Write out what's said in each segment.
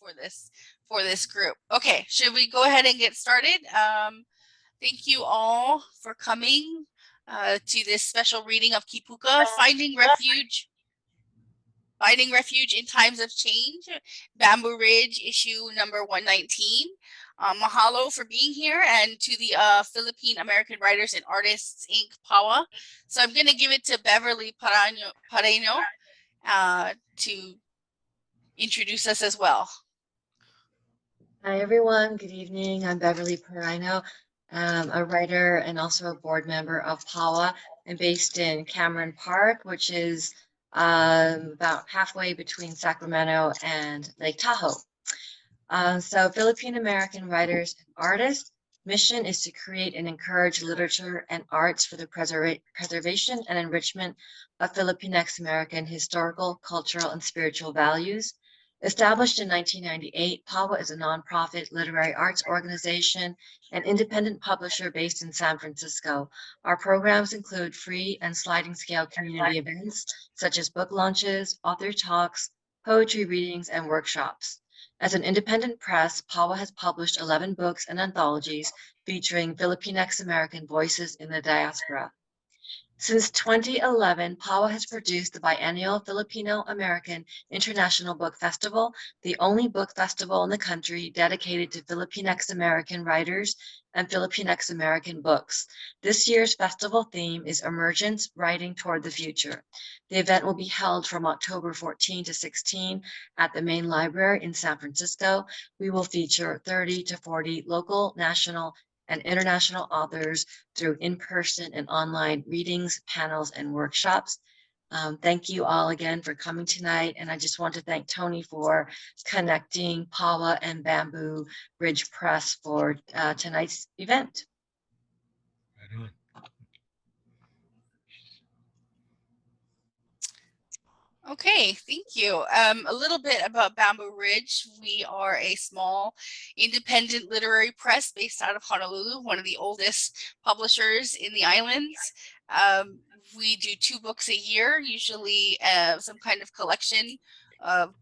for this group. Okay, should we go ahead and get started? Thank you all for coming to this special reading of Kīpuka, Finding Refuge in Times of Change, Bamboo Ridge, issue number 119. Mahalo for being here, and to the Philippine American Writers and Artists Inc. PAWA. So I'm going to give it to Beverly Parayno to introduce us as well. Hi, everyone. Good evening. I'm Beverly Parayno. I'm a writer and also a board member of PAWA. I'm based in Cameron Park, which is about halfway between Sacramento and Lake Tahoe. So Philippine American Writers and Artists' mission is to create and encourage literature and arts for the preservation and enrichment of Filipinx American historical, cultural, and spiritual values. Established in 1998, PAWA is a nonprofit literary arts organization and independent publisher based in San Francisco. Our programs include free and sliding scale community events such as book launches, author talks, poetry readings, and workshops. As an independent press, PAWA has published 11 books and anthologies featuring Filipinx American voices in the diaspora. Since 2011, PAWA has produced the biennial Filipino-American International Book Festival, the only book festival in the country dedicated to Filipinx American writers and Filipinx American books. This year's festival theme is Emergence, Writing Toward the Future. The event will be held from October 14 to 16 at the main library in San Francisco. We will feature 30 to 40 local, national, and international authors through in-person and online readings, panels, and workshops. Thank you all again for coming tonight. And I just want to thank Tony for connecting PAWA and Bamboo Ridge Press for tonight's event. Right on. Okay, thank you. A little bit about Bamboo Ridge. We are a small independent literary press based out of Honolulu, one of the oldest publishers in the islands. We do 2 books a year, usually some kind of collection of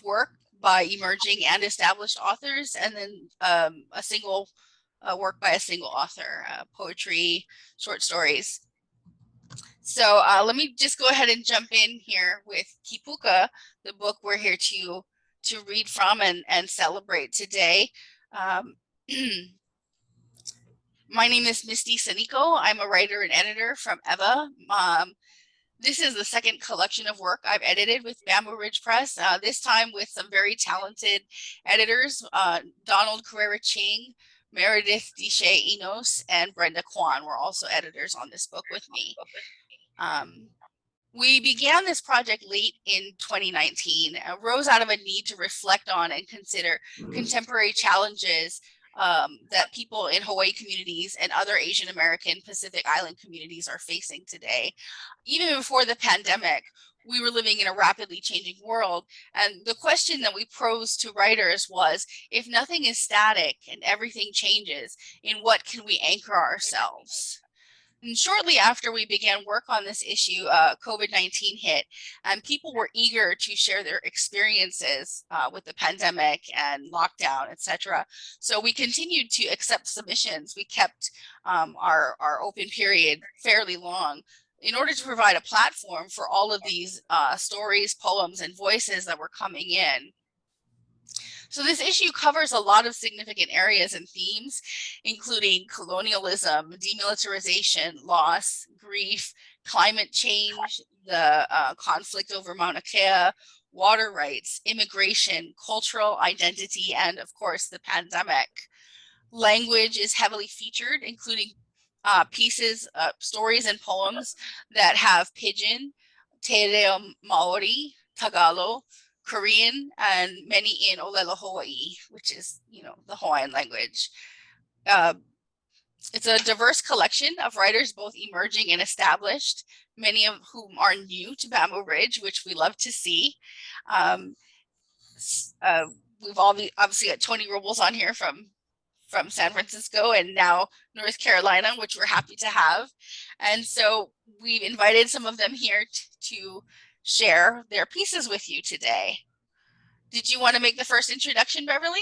work by emerging and established authors, and then a single work by a single author, poetry, short stories. So let me just go ahead and jump in here with Kīpuka, the book we're here to read from and celebrate today. My name is Misty-Lynn Sanico. I'm a writer and editor from EVA. This is the second collection of work I've edited with Bamboo Ridge Press, this time with some very talented editors, Donald Carrera-Ching, Meredith Deshay-Enos, and Brenda Kwan were also editors on this book with me. We began this project late in 2019, rose out of a need to reflect on and consider contemporary challenges that people in Hawaii communities and other Asian American Pacific Island communities are facing today. Even before the pandemic, we were living in a rapidly changing world. And the question that we posed to writers was, if nothing is static and everything changes, in what can we anchor ourselves? And shortly after we began work on this issue, COVID-19 hit, and people were eager to share their experiences with the pandemic and lockdown, etc. So we continued to accept submissions. We kept our open period fairly long in order to provide a platform for all of these stories, poems, and voices that were coming in. So this issue covers a lot of significant areas and themes, including colonialism, demilitarization, loss, grief, climate change, the conflict over Mauna Kea, water rights, immigration, cultural identity, and of course the pandemic. Language is heavily featured, including pieces, stories and poems that have Pidgin, Te Reo Maori, Tagalog, Korean, and many in Olelo, Hawaii, which is, the Hawaiian language. It's a diverse collection of writers, both emerging and established, many of whom are new to Bamboo Ridge, which we love to see. We've obviously got Tony Robles on here from San Francisco and now North Carolina, which we're happy to have. And so we've invited some of them here to share their pieces with you today. Did you want to make the first introduction, Beverly?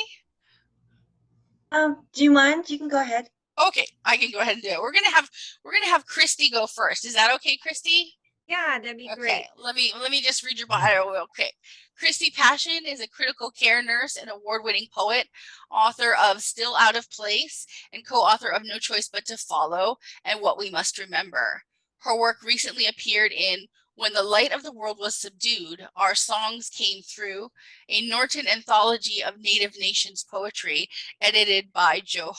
Do you mind? You can go ahead. Okay, I can go ahead and do it. We're gonna have Christy go first. Is that okay, Christy? Yeah, that'd be great. Okay, let me just read your bio real quick. Christy Passion is a critical care nurse and award-winning poet, author of Still Out of Place, and co-author of No Choice But to Follow and What We Must Remember. Her work recently appeared in When the Light of the World Was Subdued, Our Songs Came Through, a Norton anthology of Native Nations poetry, edited by Joy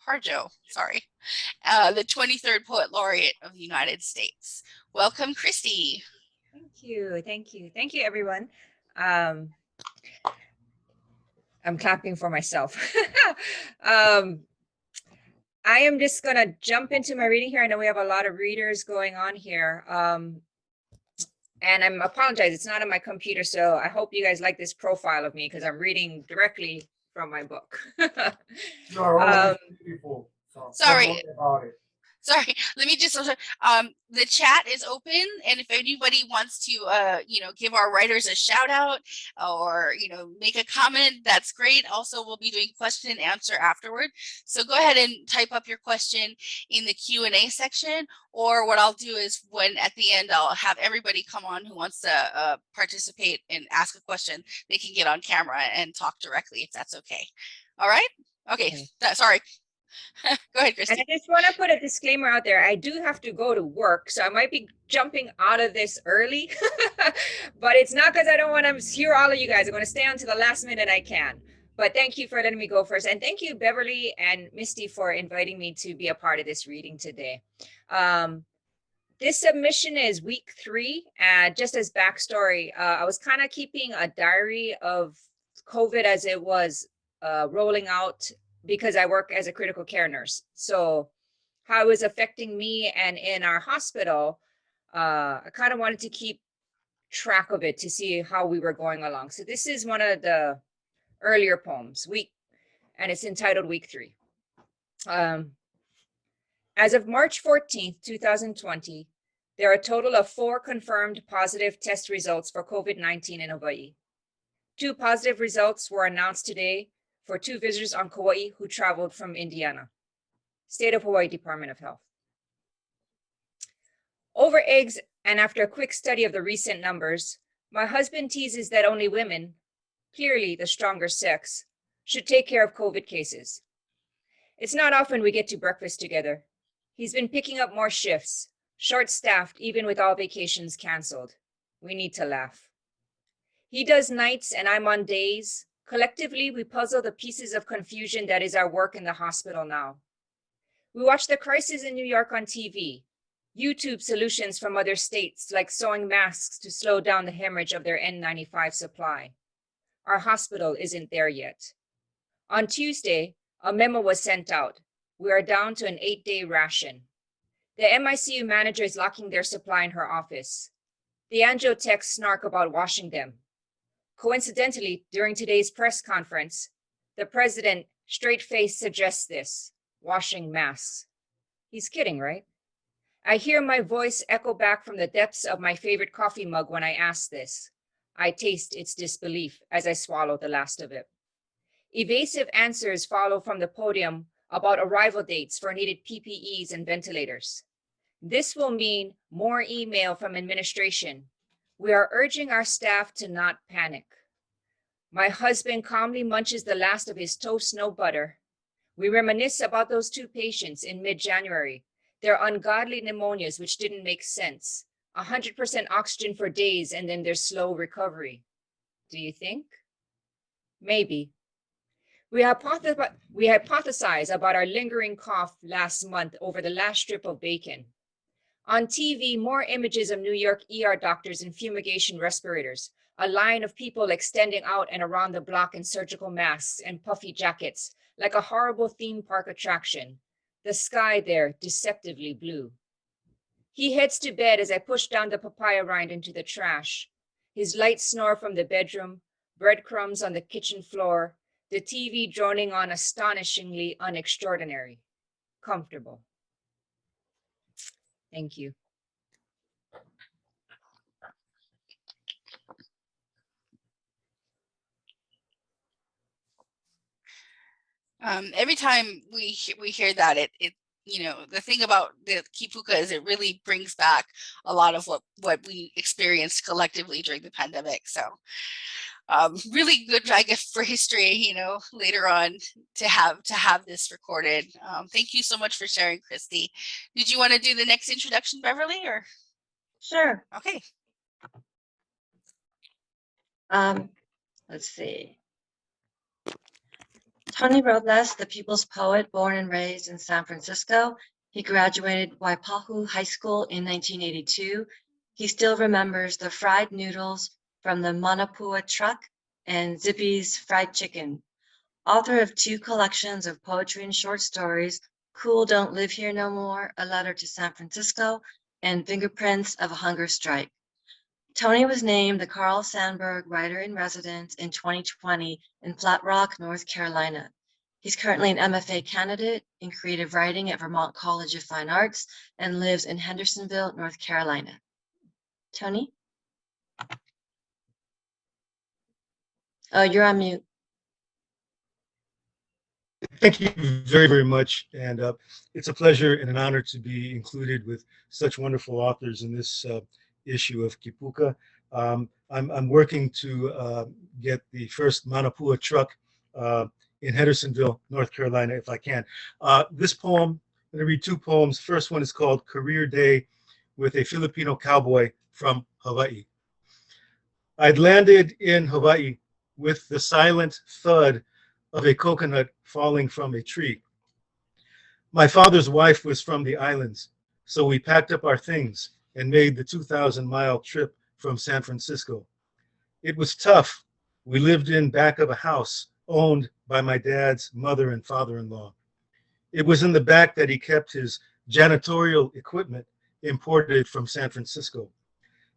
Harjo, sorry, the 23rd Poet Laureate of the United States. Welcome, Christy. Thank you. Thank you. Thank you, everyone. I'm clapping for myself. I am just going to jump into my reading here. I know we have a lot of readers going on here. And I'm apologize, it's not on my computer. So I hope you guys like this profile of me because I'm reading directly from my book. Beautiful. So Sorry. don't worry about it. Sorry, let me just the chat is open, and if anybody wants to give our writers a shout out or make a comment, that's great. Also, we'll be doing question and answer afterward, so go ahead and type up your question in the Q&A section, or what I'll do is when at the end I'll have everybody come on who wants to participate and ask a question. They can get on camera and talk directly if that's okay. All right, okay. Sorry. Go ahead, Christy. And I just want to put a disclaimer out there. I do have to go to work, so I might be jumping out of this early, but it's not because I don't want to hear all of you guys. I'm going to stay on to the last minute I can. But thank you for letting me go first. And thank you, Beverly and Misty, for inviting me to be a part of this reading today. This submission is week 3. Just as backstory, I was kind of keeping a diary of COVID as it was rolling out, because I work as a critical care nurse. So how it was affecting me and in our hospital, I kind of wanted to keep track of it to see how we were going along. So this is one of the earlier poems, and it's entitled Week 3. As of March 14th, 2020, there are a total of 4 confirmed positive test results for COVID-19 in Hawaii. 2 positive results were announced today for 2 visitors on Kauai who traveled from Indiana. State of Hawaii Department of Health. Over eggs, and after a quick study of the recent numbers, my husband teases that only women, clearly the stronger sex, should take care of COVID cases. It's not often we get to breakfast together. He's been picking up more shifts, short-staffed even with all vacations canceled. We need to laugh. He does nights and I'm on days. Collectively, we puzzle the pieces of confusion that is our work in the hospital now. We watch the crisis in New York on TV, YouTube solutions from other states like sewing masks to slow down the hemorrhage of their N95 supply. Our hospital isn't there yet. On Tuesday, a memo was sent out. We are down to an 8-day ration. The MICU manager is locking their supply in her office. The angio techs snark about washing them. Coincidentally, during today's press conference, the president straight-faced suggests this, washing masks. He's kidding, right? I hear my voice echo back from the depths of my favorite coffee mug when I ask this. I taste its disbelief as I swallow the last of it. Evasive answers follow from the podium about arrival dates for needed PPEs and ventilators. This will mean more email from administration. We are urging our staff to not panic. My husband calmly munches the last of his toast no butter. We reminisce about those 2 patients in mid-January, their ungodly pneumonias which didn't make sense, 100% oxygen for days and then their slow recovery. Do you think? Maybe. We hypothesize about our lingering cough last month over the last strip of bacon. On TV, more images of New York ER doctors in fumigation respirators, a line of people extending out and around the block in surgical masks and puffy jackets, like a horrible theme park attraction. The sky there deceptively blue. He heads to bed as I push down the papaya rind into the trash. His light snore from the bedroom, breadcrumbs on the kitchen floor, the TV droning on astonishingly unextraordinary. Comfortable. Thank you. Every time we hear that, it the thing about the Kīpuka is it really brings back a lot of what we experienced collectively during the pandemic. So really good, I guess, for history, later on to have this recorded. Thank you so much for sharing, Christy. Did you want to do the next introduction, Beverly, or? Sure. Okay. Let's see. Tony Robles, the people's poet, born and raised in San Francisco. He graduated Waipahu High School in 1982. He still remembers the fried noodles from the Manapua truck and Zippy's fried chicken. Author of 2 collections of poetry and short stories, Cool Don't Live Here No More, A Letter to San Francisco, and Fingerprints of a Hunger Strike. Tony was named the Carl Sandburg Writer-in-Residence in 2020 in Flat Rock, North Carolina. He's currently an MFA candidate in creative writing at Vermont College of Fine Arts and lives in Hendersonville, North Carolina. Tony? Oh, you're on mute. Thank you very, very much. And it's a pleasure and an honor to be included with such wonderful authors in this issue of Kīpuka. I'm working to get the first Manapua truck in Hendersonville, North Carolina, if I can. This poem, I'm going to read 2 poems. First one is called Career Day with a Filipino Cowboy from Hawaii. I'd landed in Hawaii with the silent thud of a coconut falling from a tree. My father's wife was from the islands, so we packed up our things and made the 2,000-mile trip from San Francisco. It was tough. We lived in back of a house owned by my dad's mother and father-in-law. It was in the back that he kept his janitorial equipment imported from San Francisco.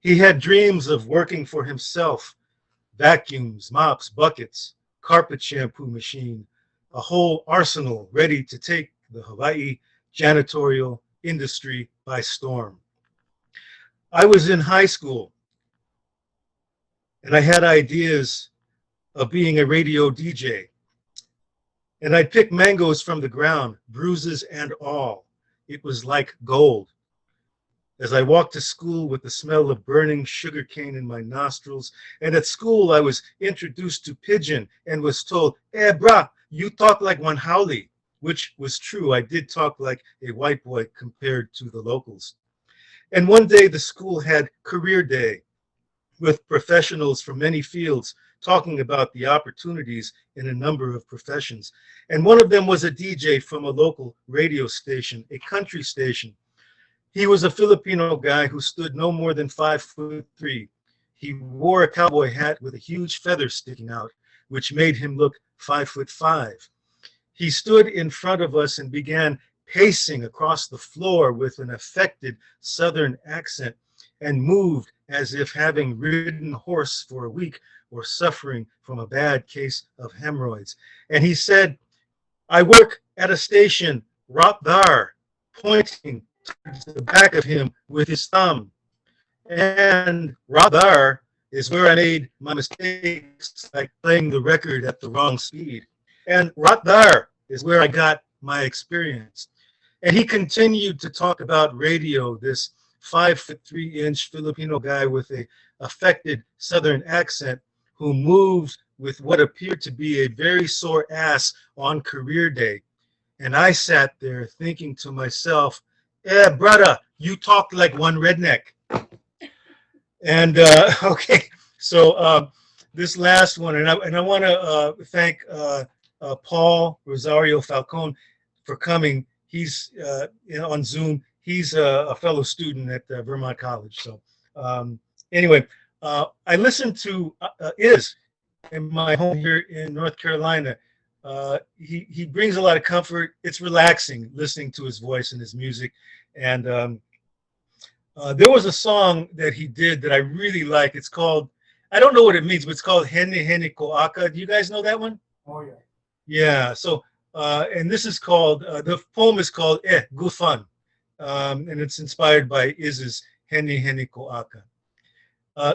He had dreams of working for himself, vacuums, mops, buckets, carpet shampoo machine, a whole arsenal ready to take the Hawaii janitorial industry by storm. I was in high school and I had ideas of being a radio DJ. And I'd pick mangoes from the ground, bruises and all. It was like gold. As I walked to school with the smell of burning sugarcane in my nostrils, and at school I was introduced to pidgin and was told, brah, you talk like one haole, which was true. I did talk like a white boy compared to the locals. And one day the school had career day with professionals from many fields talking about the opportunities in a number of professions. And one of them was a DJ from a local radio station, a country station. He was a Filipino guy who stood no more than 5'3". He wore a cowboy hat with a huge feather sticking out, which made him look 5'5". He stood in front of us and began pacing across the floor with an affected Southern accent and moved as if having ridden a horse for a week or suffering from a bad case of hemorrhoids. And he said, I work at a station, right there, pointing towards the back of him with his thumb. And right there is where I made my mistakes, like playing the record at the wrong speed. And right there is where I got my experience. And he continued to talk about radio, this 5'3" Filipino guy with a affected Southern accent who moved with what appeared to be a very sore ass on career day. And I sat there thinking to myself, brother, you talk like one redneck. And okay, so this last one, and I want to thank Paul Rosario Falcone for coming. He's on Zoom. He's a fellow student at Vermont College. So anyway, I listened to Iz in my home here in North Carolina. He brings a lot of comfort. It's relaxing listening to his voice and his music. And there was a song that he did that I really like. It's called, I don't know what it means, but it's called Hene Hene Ko'aka. Do you guys know that one? Oh, yeah. Yeah. So, and this is called, the poem is called Gufan. And it's inspired by Iz's Hene Hene Ko'aka.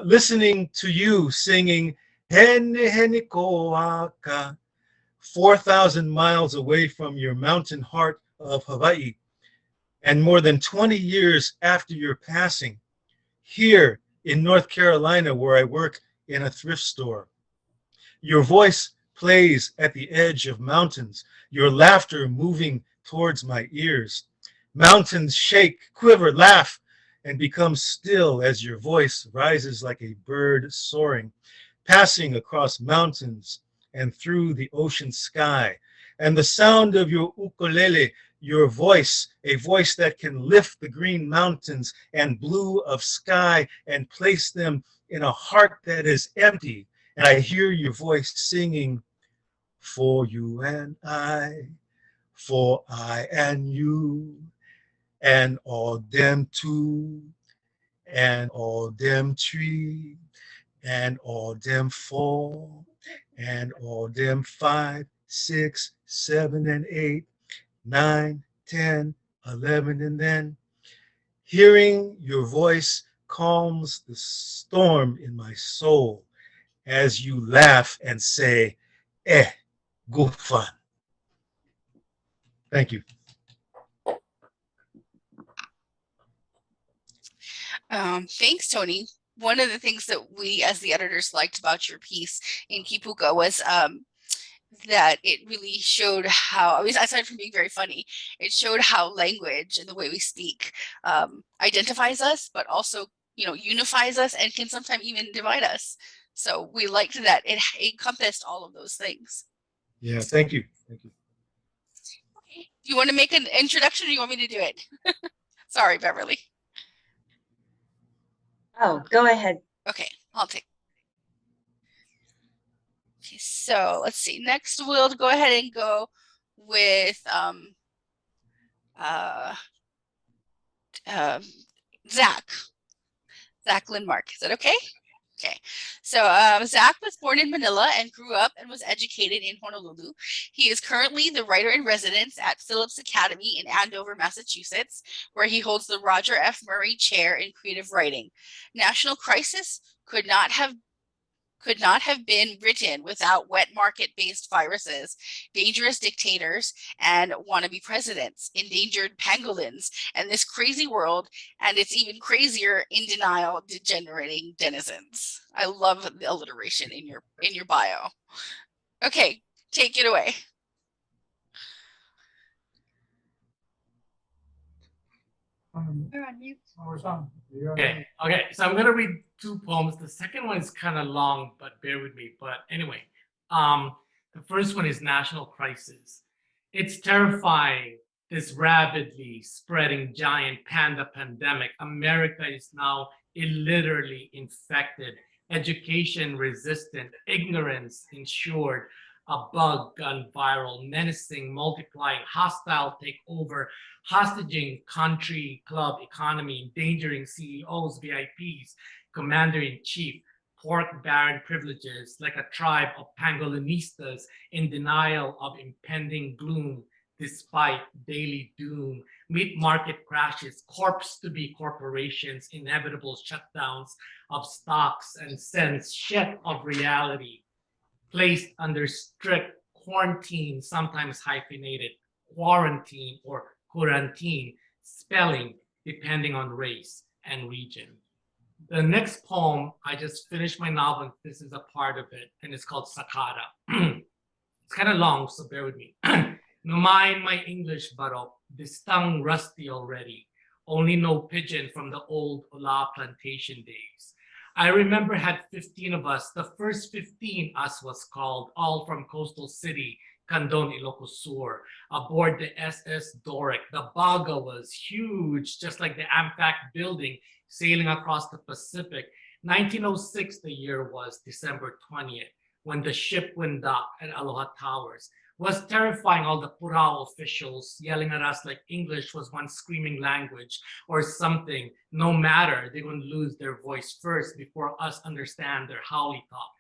Listening to you singing Hene Hene Ko'aka, 4,000 miles away from your mountain heart of Hawaii, and more than 20 years after your passing, here in North Carolina, where I work in a thrift store. Your voice plays at the edge of mountains, your laughter moving towards my ears. Mountains shake, quiver, laugh, and become still as your voice rises like a bird soaring, passing across mountains and through the ocean sky. And the sound of your ukulele, your voice, a voice that can lift the green mountains and blue of sky and place them in a heart that is empty. And I hear your voice singing, for you and I, for I and you, and all them two, and all them three, and all them four, and all them 5, 6, 7, and 8, 9, 10, 11, and then hearing your voice calms the storm in my soul as you laugh and say, good fun. Thank you. Thanks, Tony. One of the things that we as the editors liked about your piece in Kīpuka was that it really showed how, aside from being very funny, it showed how language and the way we speak identifies us, but also, unifies us and can sometimes even divide us. So we liked that it encompassed all of those things. Yeah, thank you. Thank you. Okay. Do you want to make an introduction or do you want me to do it? Sorry, Beverly. Oh, go ahead. Okay, I'll take. Okay, so let's see. Next, we'll go ahead and go with Zach Linmark. Is that okay? Okay, so Zach was born in Manila and grew up and was educated in Honolulu. He is currently the writer in residence at Phillips Academy in Andover, Massachusetts, where he holds the Roger F. Murray Chair in Creative Writing. National Crisis could not have been written without wet market-based viruses, dangerous dictators, and wannabe presidents, endangered pangolins, and this crazy world, and it's even crazier in denial, degenerating denizens. I love the alliteration in your bio. Okay, take it away. You're on mute. Okay, so I'm gonna read 2 poems. The second one is kind of long, but bear with me. But anyway, the first one is National Crisis. It's terrifying, this rapidly spreading giant panda pandemic. America is now illiterally infected, education resistant, ignorance insured, a bug gone viral, menacing, multiplying, hostile takeover, hostage country club economy, endangering CEOs, VIPs, commander-in-chief, pork baron privileges, like a tribe of pangolinistas in denial of impending gloom, despite daily doom, meat market crashes, corpse-to-be corporations, inevitable shutdowns of stocks and cents, shed of reality, placed under strict quarantine, sometimes hyphenated quarantine or quarantine, spelling depending on race and region. The next poem, I just finished my novel. This is a part of it, and it's called Sakara. It's kind of long, so bear with me. No mind my English, baro. This tongue rusty already. Only know pidgin from the old Ola plantation days. I remember had 15 of us. The first 15 us was called, all from coastal city, Candon, Ilocos Sur, aboard the SS Doric. The Baga was huge, just like the Ampak building, sailing across the Pacific. 1906, the year was December 20th, when the ship went dock at Aloha Towers. Was terrifying, all the Purao officials yelling at us like English was one screaming language or something. No matter, they would lose their voice first before us understand their howly talk.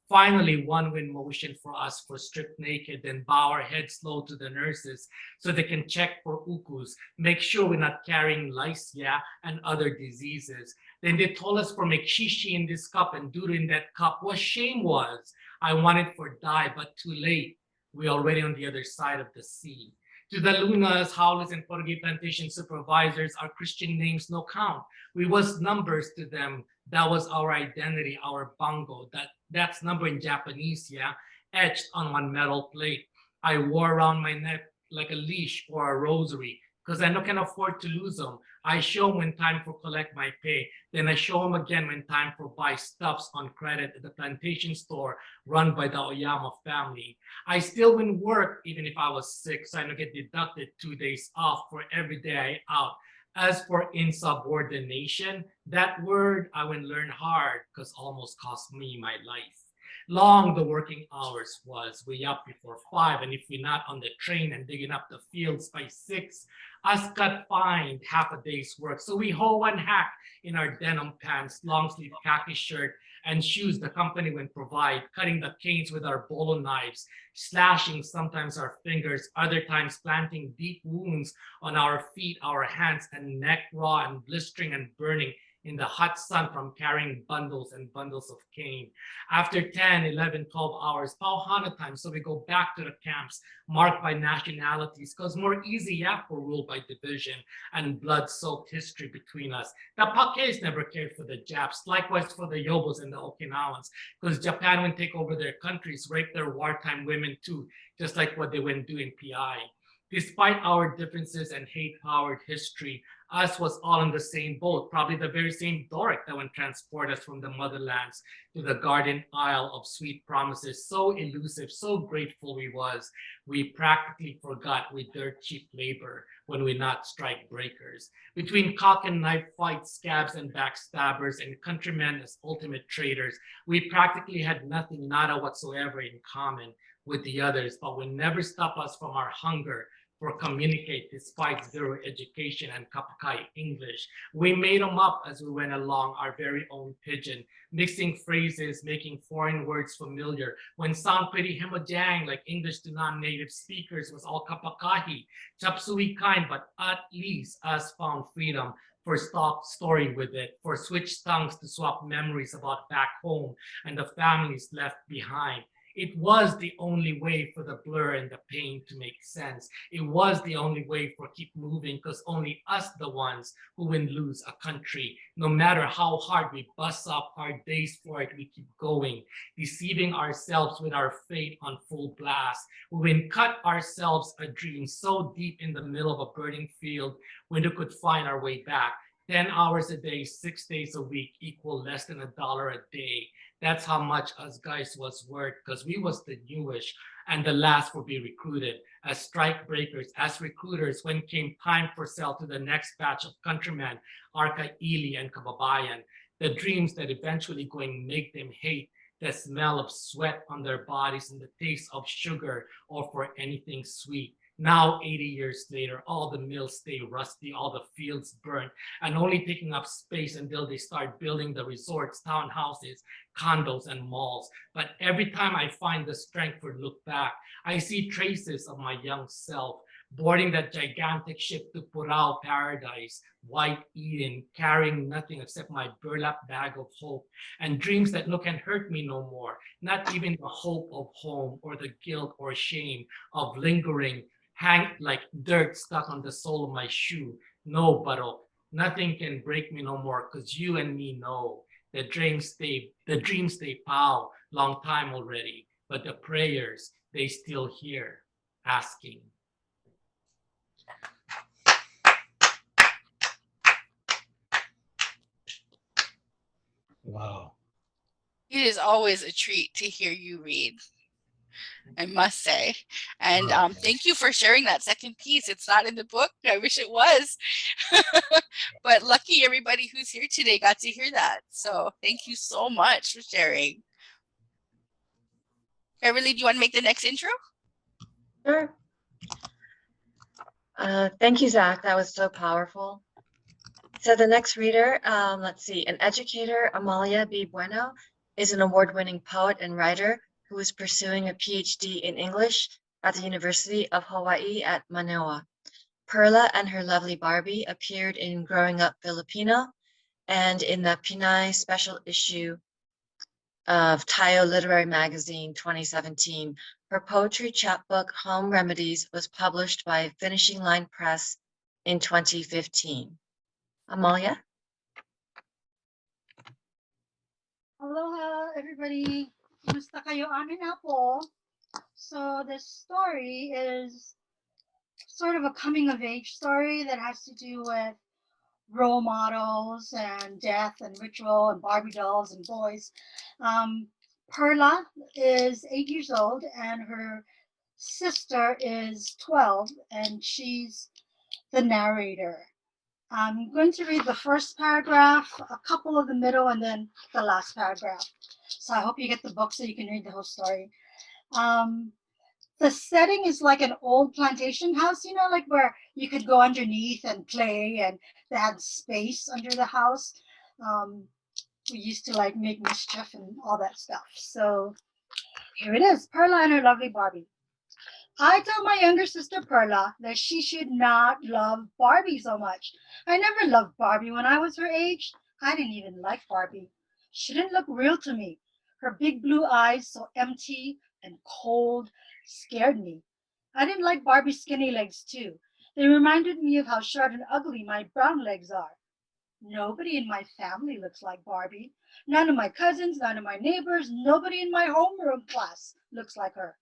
Finally, one win motion for us for stripped naked, then bow our heads low to the nurses so they can check for ukus, make sure we're not carrying lice, and other diseases. Then they told us for make shishi in this cup and duro in that cup. What shame was, I wanted for die, but too late. We're already on the other side of the sea. To the Lunas, Howlers, and Portuguese plantation supervisors, our Christian names no count. We was numbers to them. That was our identity, our bango. That's number in Japanese, yeah, etched on one metal plate. I wore around my neck like a leash or a rosary because I can afford to lose them. I show them when time for collect my pay. Then I show them again when time for buy stuffs on credit at the plantation store run by the Oyama family. I still wouldn't work even if I was sick, so I don't get deducted 2 days off for every day I out. As for insubordination, that word I would learn hard because almost cost me my life. Long the working hours was, we up before 5, and if we're not on the train and digging up the fields by 6, us got fined half a day's work. So we hoe one hack in our denim pants, long sleeve khaki shirt, and shoes the company would provide, cutting the canes with our bolo knives, slashing sometimes our fingers, other times planting deep wounds on our feet, our hands, and neck raw and blistering and burning in the hot sun from carrying bundles and bundles of cane. After 10, 11, 12 hours, Pauhana time, so we go back to the camps marked by nationalities, because more easy Yap were ruled by division and blood-soaked history between us. The Pakes never cared for the Japs, likewise for the Yobos and the Okinawans, because Japan would take over their countries, rape their wartime women too, just like what they wouldn't do in PI. Despite our differences and hate-powered history, us was all in the same boat, probably the very same Doric that would transport us from the motherlands to the garden isle of sweet promises. So elusive, so grateful we was, we practically forgot we dirt cheap labor when we not strike breakers. Between cock and knife fights, scabs and backstabbers, and countrymen as ultimate traitors, we practically had nothing, nada whatsoever in common with the others, but would never stop us from our hunger for communicate despite zero education and Kapakai English. We made them up as we went along, our very own pidgin, mixing phrases, making foreign words familiar. When sound pretty hemojang like English to non-native speakers was all Kapakahi, chapsui kind, but at least us found freedom for stop story with it, for switch tongues to swap memories about back home and the families left behind. It was the only way for the blur and the pain to make sense. It was the only way for keep moving, because only us the ones who win lose a country. No matter how hard we bust up our days for it, we keep going, deceiving ourselves with our fate on full blast. We win cut ourselves a dream so deep in the middle of a burning field when we could find our way back. 10 hours a day, 6 days a week equal less than $1 a day. That's how much us guys was worth, because we was the newish and the last will be recruited as strike breakers, as recruiters when came time for sale to the next batch of countrymen, Arka, Ili, and Kababayan. The dreams that eventually going make them hate the smell of sweat on their bodies and the taste of sugar or for anything sweet. Now, 80 years later, all the mills stay rusty, all the fields burnt, and only taking up space until they start building the resorts, townhouses, condos, and malls. But every time I find the strength to look back, I see traces of my young self, boarding that gigantic ship to Purao paradise, White Eden, carrying nothing except my burlap bag of hope, and dreams that no can hurt me no more, not even the hope of home or the guilt or shame of lingering, hang like dirt stuck on the sole of my shoe. No, Baro, nothing can break me no more, because you and me know the dreams stay pow long time already, but the prayers they still hear asking. Wow. It is always a treat to hear you read, I must say. And Wow. thank you for sharing that second piece. It's not in the book. I wish it was. But lucky everybody who's here today got to hear that. So thank you so much for sharing. Beverly, do you want to make the next intro? Sure. Thank you, Zach. That was so powerful. So the next reader, let's see, an educator, Amalia B. Bueno, is an award-winning poet and writer who is pursuing a PhD in English at the University of Hawaii at Manoa. Perla and her lovely Barbie appeared in Growing Up Filipino and in the Pinay special issue of Tayo Literary Magazine 2017. Her poetry chapbook, Home Remedies, was published by Finishing Line Press in 2015. Amalia? Aloha, everybody. Kumusta kayo? Amin na po. So this story is sort of a coming of age story that has to do with role models and death and ritual and Barbie dolls and boys. Perla is 8 years old and her sister is 12 and she's the narrator. I'm going to read the first paragraph, a couple of the middle, and then the last paragraph. So I hope you get the book so you can read the whole story. The setting is like an old plantation house, you know, like where you could go underneath and play, and they had space under the house. We used to like make mischief and all that stuff. So here it is, Perla and her lovely Barbie. I told my younger sister Perla that she should not love Barbie so much. I never loved Barbie when I was her age. I didn't even like Barbie. She didn't look real to me. Her big blue eyes, so empty and cold, scared me. I didn't like Barbie's skinny legs too. They reminded me of how short and ugly my brown legs are. Nobody in my family looks like Barbie. None of my cousins, none of my neighbors, nobody in my homeroom class looks like her.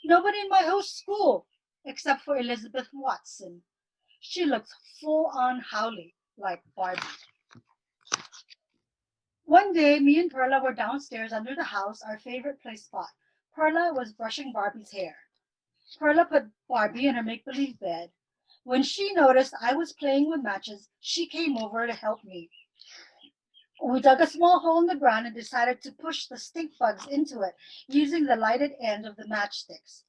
Nobody in my whole school, except for Elizabeth Watson. She looks full on Howley, like Barbie. One day, me and Perla were downstairs under the house, our favorite play spot. Perla was brushing Barbie's hair. Perla put Barbie in her make-believe bed. When she noticed I was playing with matches, she came over to help me. We dug a small hole in the ground and decided to push the stink bugs into it using the lighted end of the matchsticks.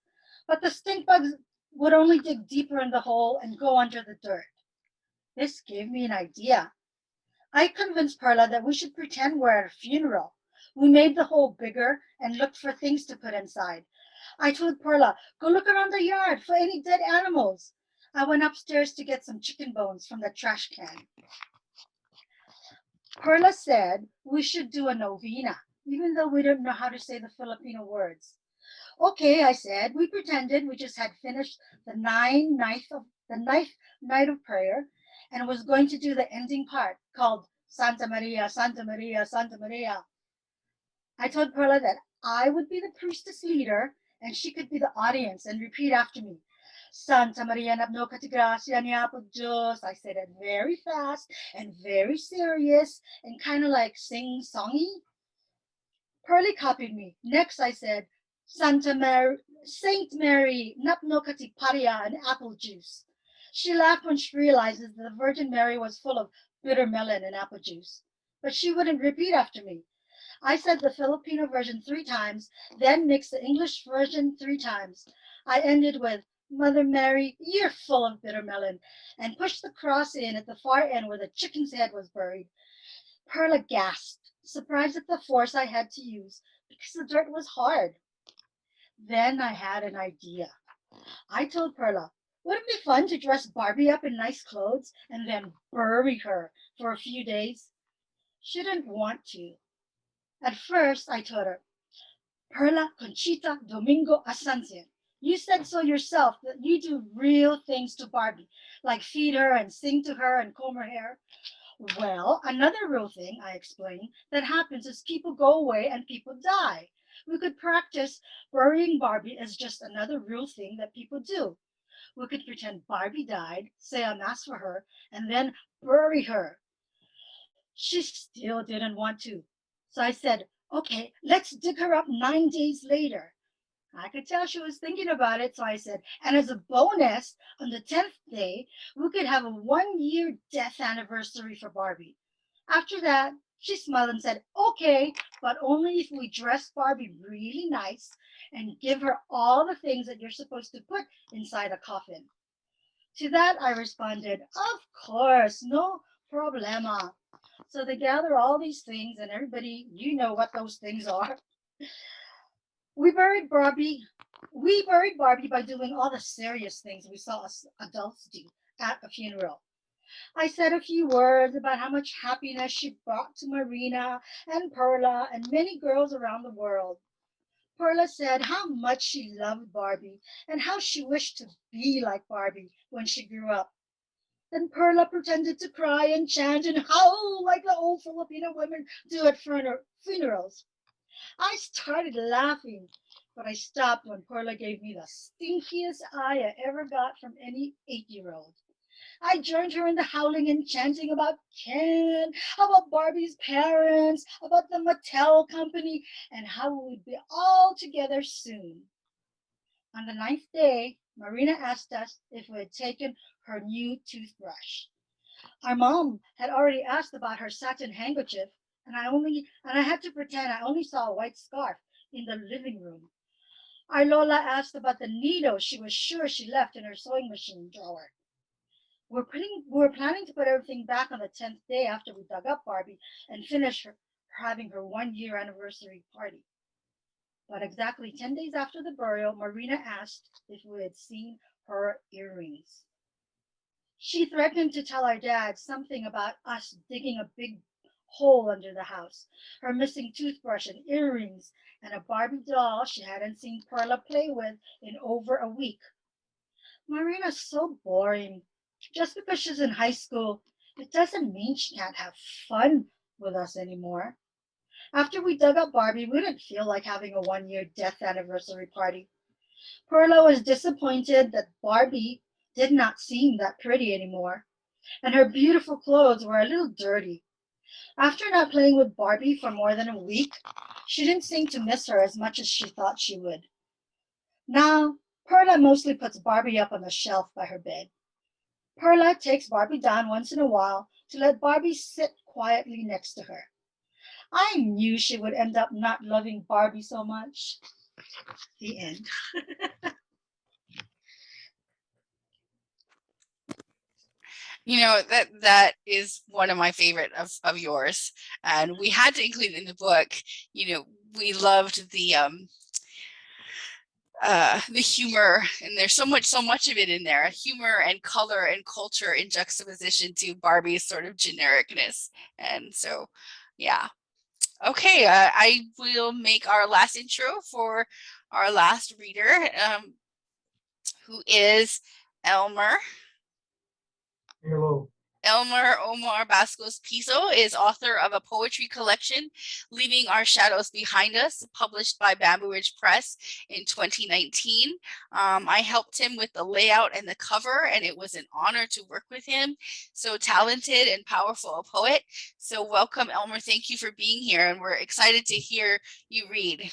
But the stink bugs would only dig deeper in the hole and go under the dirt. This gave me an idea. I convinced Perla that we should pretend we're at a funeral. We made the hole bigger and looked for things to put inside. I told Perla, go look around the yard for any dead animals. I went upstairs to get some chicken bones from the trash can. Perla said we should do a novena, even though we didn't know how to say the Filipino words. Okay, I said. We pretended we just had finished the ninth night of prayer and was going to do the ending part called Santa Maria, Santa Maria, Santa Maria. I told Perla that I would be the priestess leader and she could be the audience and repeat after me. Santa Maria napno katigracia niya po Diyos. I said it very fast and very serious and kind of like sing-songy. Pearlie copied me. Next, I said, Saint Mary, napno katiparia and apple juice. She laughed when she realized that the Virgin Mary was full of bitter melon and apple juice. But she wouldn't repeat after me. I said the Filipino version 3 times, then mixed the English version 3 times. I ended with, Mother Mary, you're full of bitter melon, and pushed the cross in at the far end where the chicken's head was buried. Perla gasped, surprised at the force I had to use, because the dirt was hard. Then I had an idea. I told Perla, wouldn't it be fun to dress Barbie up in nice clothes and then bury her for a few days? She didn't want to. At first, I told her, Perla Conchita Domingo Asuncion, you said so yourself that you do real things to Barbie, like feed her and sing to her and comb her hair. Well, another real thing, I explained, that happens is people go away and people die. We could practice burying Barbie as just another real thing that people do. We could pretend Barbie died, say a mass for her, and then bury her. She still didn't want to. So I said, okay, let's dig her up 9 days later. I could tell she was thinking about it, so I said, and as a bonus, on the 10th day, we could have a 1-year death anniversary for Barbie. After that, she smiled and said, okay, but only if we dress Barbie really nice and give her all the things that you're supposed to put inside a coffin. To that, I responded, of course, no problema. So they gather all these things, and everybody, you know what those things are. We buried Barbie by doing all the serious things we saw us adults do at a funeral. I said a few words about how much happiness she brought to Marina and Perla and many girls around the world. Perla said how much she loved Barbie and how she wished to be like Barbie when she grew up. Then Perla pretended to cry and chant and howl like the old Filipino women do at funerals. I started laughing, but I stopped when Perla gave me the stinkiest eye I ever got from any 8-year-old. I joined her in the howling and chanting about Ken, about Barbie's parents, about the Mattel company, and how we would be all together soon. On the 9th day, Marina asked us if we had taken her new toothbrush. Our mom had already asked about her satin handkerchief, and I had to pretend I only saw a white scarf in the living room. Our Lola asked about the needle she was sure she left in her sewing machine drawer. We were planning to put everything back on the 10th day after we dug up Barbie and finished having her 1 year anniversary party. But exactly 10 days after the burial, Marina asked if we had seen her earrings. She threatened to tell our dad something about us digging a big hole under the house, her missing toothbrush and earrings, and a Barbie doll she hadn't seen Perla play with in over a week. Marina's so boring. Just because she's in high school, it doesn't mean she can't have fun with us anymore. After we dug up Barbie, we didn't feel like having a 1 year death anniversary party. Perla was disappointed that Barbie did not seem that pretty anymore, and her beautiful clothes were a little dirty. After not playing with Barbie for more than a week, she didn't seem to miss her as much as she thought she would. Now, Perla mostly puts Barbie up on the shelf by her bed. Perla takes Barbie down once in a while to let Barbie sit quietly next to her. I knew she would end up not loving Barbie so much. The end. That is one of my favorite of yours, and we had to include it in the book. We loved the humor, and there's so much of it in there, humor and color and culture in juxtaposition to Barbie's sort of genericness. And so, yeah. Okay, I will make our last intro for our last reader, who is Elmer. Hello. Elmer Omar Basco's Pizo is author of a poetry collection, Leaving Our Shadows Behind Us, published by Bamboo Ridge Press in 2019. I helped him with the layout and the cover, and it was an honor to work with him. So talented and powerful a poet. So welcome, Elmer. Thank you for being here, and we're excited to hear you read.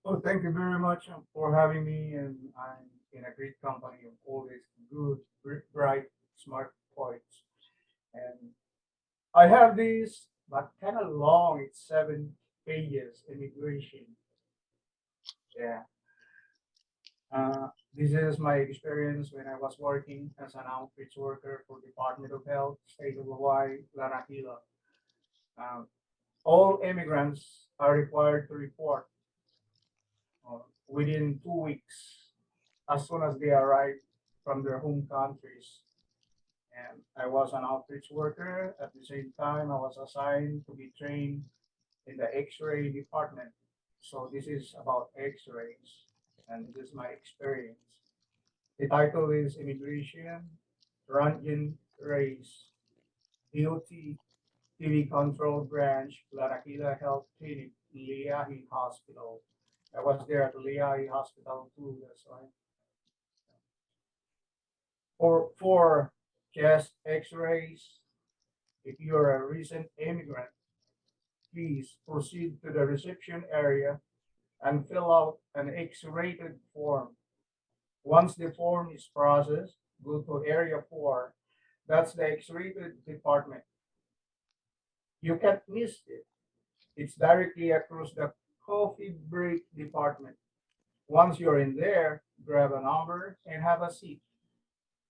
Oh, thank you very much for having me, and I'm in a great company of always good, bright, smart poets. And I have this, but kind of long. It's 7 pages. Immigration. Yeah. This is my experience when I was working as an outreach worker for Department of Health, State of Hawaii, Lanakila. All immigrants are required to report within 2 weeks as soon as they arrive from their home countries. And I was an outreach worker. At the same time, I was assigned to be trained in the X-ray department. So this is about X-rays, and this is my experience. The title is Immigration, Röntgen Rays, DOT, TV Control Branch, Larakila Health Clinic, Liahi Hospital. I was there at the Liahi Hospital too, that's why. For chest X-rays, if you're a recent immigrant, please proceed to the reception area and fill out an X-rated form. Once the form is processed, go to area 4. That's the X-rated department. You can't miss it. It's directly across the coffee break department. Once you're in there, grab a number and have a seat.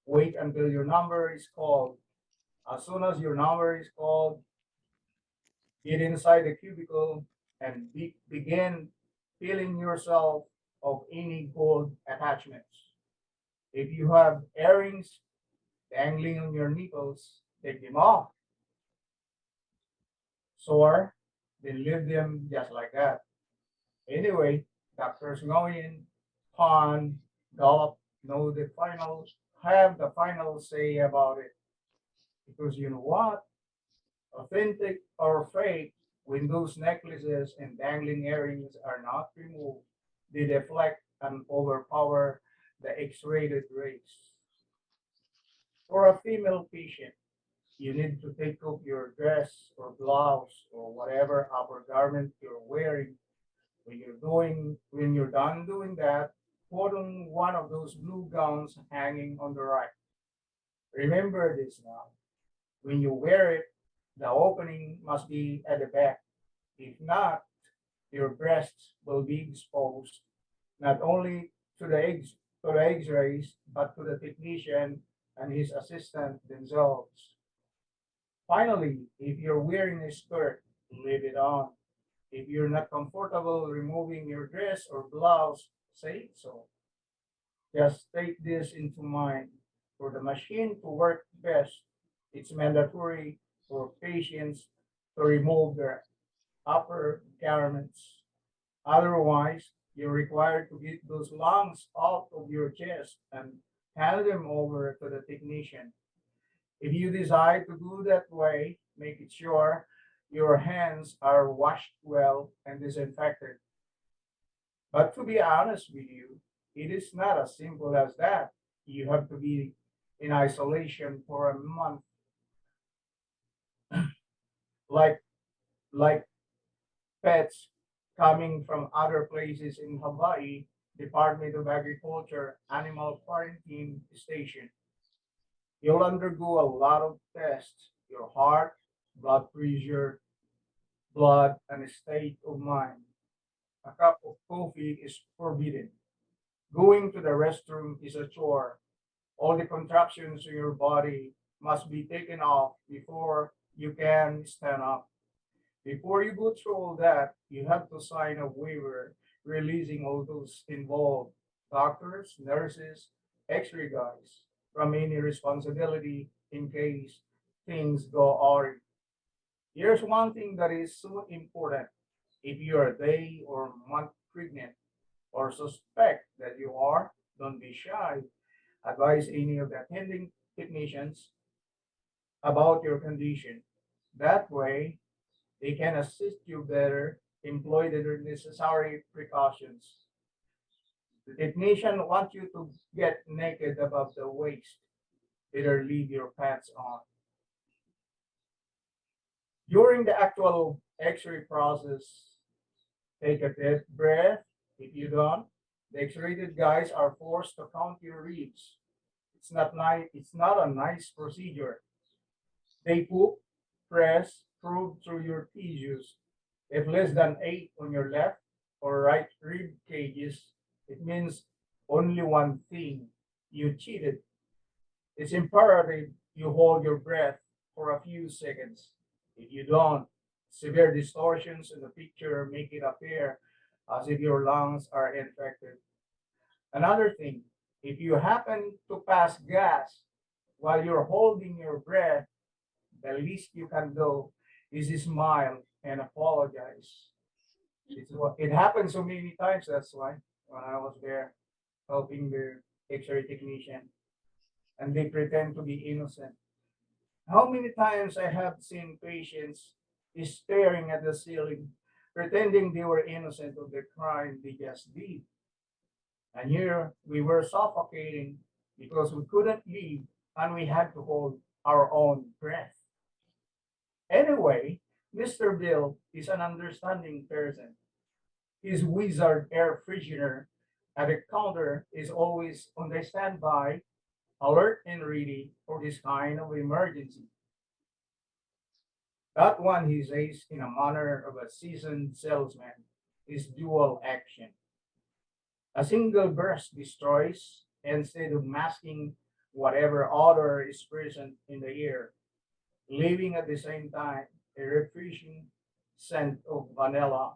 Wait until your number is called. As soon as your number is called, get inside the cubicle and begin peeling yourself of any gold attachments. If you have earrings, dangling on your nipples, take them off. Sore, then leave them just like that. Anyway, doctors Nguyen, Han, Gallup know the final have the final say about it. Because you know what? Authentic or fake, when those necklaces and dangling earrings are not removed, they deflect and overpower the X-rated rays. For a female patient, you need to take off your dress or blouse or whatever upper garment you're wearing. When you're done doing that, put on one of those blue gowns hanging on the right. Remember this now. When you wear it, the opening must be at the back. If not, your breasts will be exposed not only to the X-rays, but to the technician and his assistant themselves. Finally, if you're wearing a skirt, leave it on. If you're not comfortable removing your dress or blouse, say so. Just take this into mind. For the machine to work best, it's mandatory for patients to remove their upper garments. Otherwise, you're required to get those lungs out of your chest and hand them over to the technician. If you decide to do that way, make it sure your hands are washed well and disinfected. But to be honest with you, it is not as simple as that. You have to be in isolation for a month, like like pets coming from other places in Hawaii, Department of Agriculture Animal Quarantine Station. You'll undergo a lot of tests, your heart, blood pressure, blood, and state of mind. A cup of coffee is forbidden. Going to the restroom is a chore. All the contractions in your body must be taken off before you can stand up. Before you go through all that, you have to sign a waiver releasing all those involved doctors, nurses, x-ray guys from any responsibility in case things go awry. Here's one thing that is so important. If you're a day or month pregnant or suspect that you are, don't be shy. Advise any of the attending technicians about your condition. That way, they can assist you better, employ the necessary precautions. The technician wants you to get naked above the waist. Better leave your pants on. During the actual x-ray process, take a deep breath. If you don't, the X-rated guys are forced to count your ribs. It's not nice. It's not a nice procedure. They poop, press, probe through your tissues. If less than 8 on your left or right rib cages, it means only one thing. You cheated. It's imperative you hold your breath for a few seconds. If you don't, severe distortions in the picture make it appear as if your lungs are infected. Another thing, if you happen to pass gas while you're holding your breath, the least you can do is smile and apologize. It happens so many times, that's why, when I was there helping the x-ray technician, and they pretend to be innocent. How many times I have seen patients staring at the ceiling, pretending they were innocent of the crime they just did. And here we were suffocating because we couldn't leave and we had to hold our own breath. Anyway, Mr. Bill is an understanding person. His wizard air freshener at the counter is always on the standby, alert and ready for this kind of emergency. That one he says in a manner of a seasoned salesman is dual action. A single burst destroys instead of masking whatever odor is present in the air, leaving at the same time a refreshing scent of vanilla,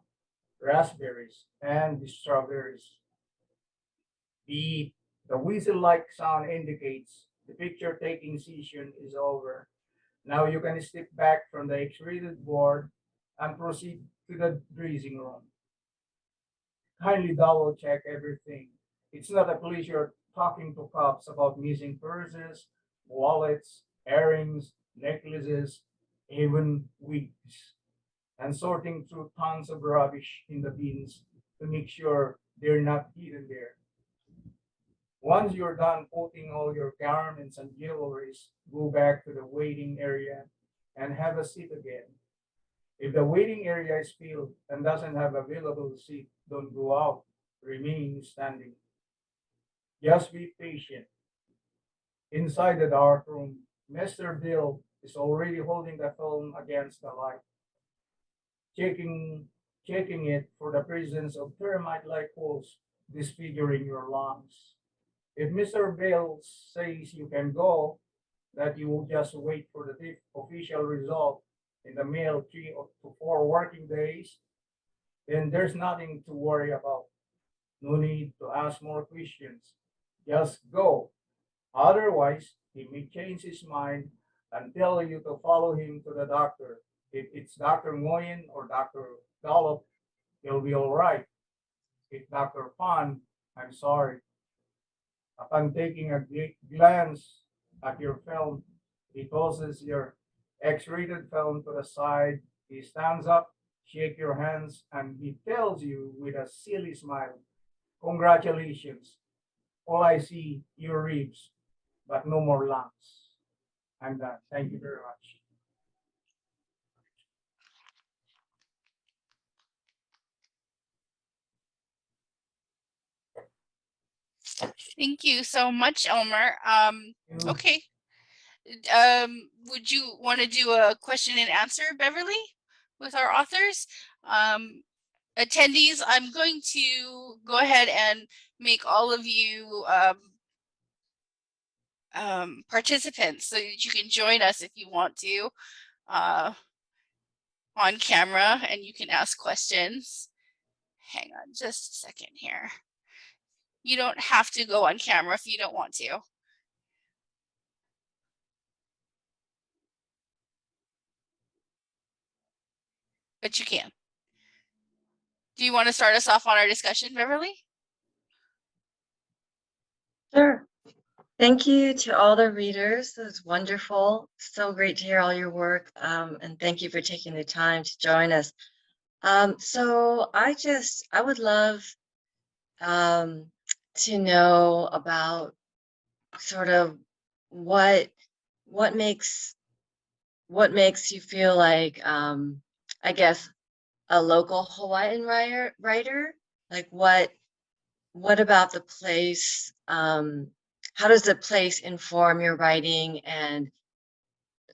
raspberries, and strawberries. The, the whistle-like sound indicates The picture taking session is over. Now you can step back from the X-rated board and proceed to the dressing room. Kindly double check everything. It's not a pleasure talking to cops about missing purses, wallets, earrings, necklaces, even wigs, and sorting through tons of rubbish in the bins to make sure they're not hidden there. Once you're done putting all your garments and jewelries, go back to the waiting area and have a seat again. If the waiting area is filled and doesn't have available seat, don't go out. Remain standing. Just be patient. Inside the dark room, Mr. Bill is already holding the film against the light, checking checking it for the presence of termite-like holes disfiguring your lungs. If Mr. Bill says you can go, that you will just wait for the official result in the mail 3 to 4 working days, then there's nothing to worry about. No need to ask more questions. Just go. Otherwise, he may change his mind and tell you to follow him to the doctor. If it's Dr. Nguyen or Dr. Dollop, he'll be all right. If Dr. Pan, I'm sorry. Upon taking a glance at your film, he tosses your X-rated film to the side. He stands up, shake your hands, and he tells you with a silly smile, "Congratulations. All I see, your ribs, but no more lungs." I'm done. Thank you very much. Thank you so much, Elmer. Okay. Would you want to do a question and answer, Beverly, with our authors? Attendees, I'm going to go ahead and make all of you participants so that you can join us if you want to on camera and you can ask questions. Hang on just a second here. You don't have to go on camera if you don't want to. But you can. Do you want to start us off on our discussion, Beverly? Sure. Thank you to all the readers. It was wonderful. So great to hear all your work. And thank you for taking the time to join us. So I would love to know about sort of what makes you feel like I guess a local Hawaiian writer, like what about the place, how does the place inform your writing? And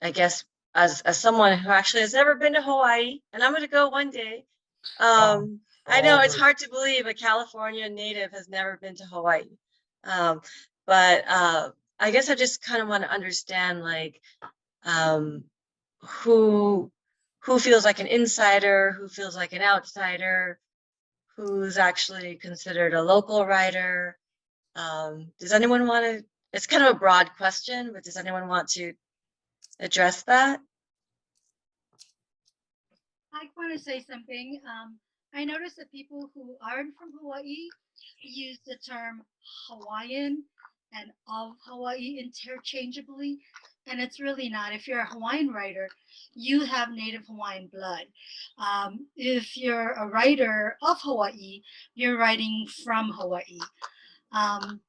I guess as someone who actually has never been to Hawaii, and I'm going to go one day, I know it's hard to believe a California native has never been to Hawaii. But I guess I just kind of want to understand, like, who feels like an insider, who feels like an outsider, who's actually considered a local writer. Does anyone want to, it's kind of a broad question, but does anyone want to address that? I want to say something. I noticed that people who aren't from Hawaii use the term Hawaiian and of Hawaii interchangeably, and it's really not. If you're a Hawaiian writer, you have native Hawaiian blood. If you're a writer of Hawaii, you're writing from Hawaii. And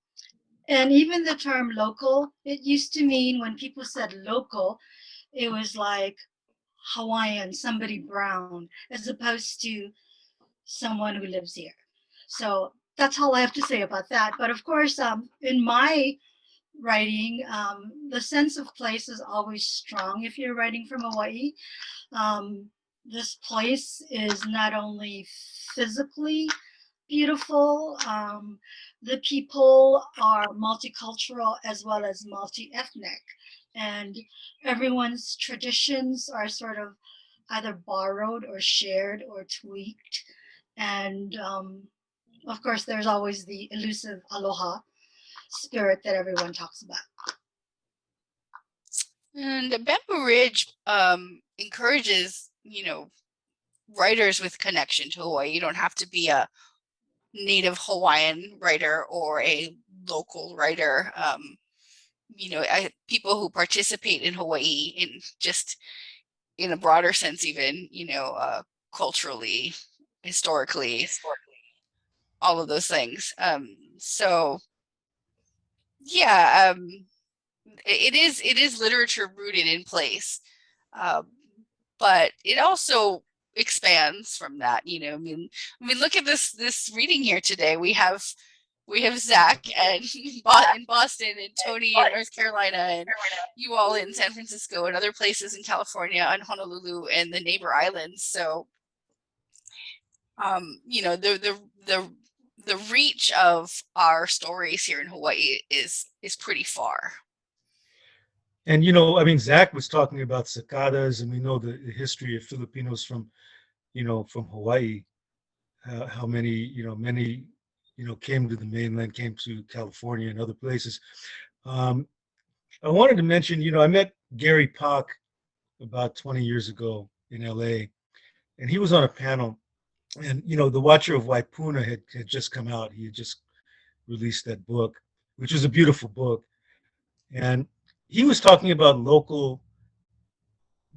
even the term local, it used to mean when people said local, it was like Hawaiian, somebody brown, as opposed to someone who lives here. So that's all I have to say about that. But of course, in my writing, the sense of place is always strong if you're writing from Hawaii. This place is not only physically beautiful, the people are multicultural as well as multi-ethnic, and everyone's traditions are sort of either borrowed or shared or tweaked. And of course, there's always the elusive aloha spirit that everyone talks about. And Bamboo Ridge encourages, writers with connection to Hawaii. You don't have to be a native Hawaiian writer or a local writer. People who participate in Hawaii in a broader sense, even, culturally, historically, all of those things. So yeah, it is literature rooted in place, but it also expands from that. I mean, look at this reading here today. We have Zach and in Boston, and Tony in North Carolina, and you all in San Francisco, and other places in California, and Honolulu, and the neighbor islands. So, the reach of our stories here in Hawaii is pretty far. And I mean, Zach was talking about cicadas, and we know the history of Filipinos from Hawaii, how many came to the mainland, came to California and other places. I wanted to mention, I met Gary Pak about 20 years ago in LA, and he was on a panel, and The Watcher of Waipuna had just come out. He had just released that book, which is a beautiful book, and he was talking about local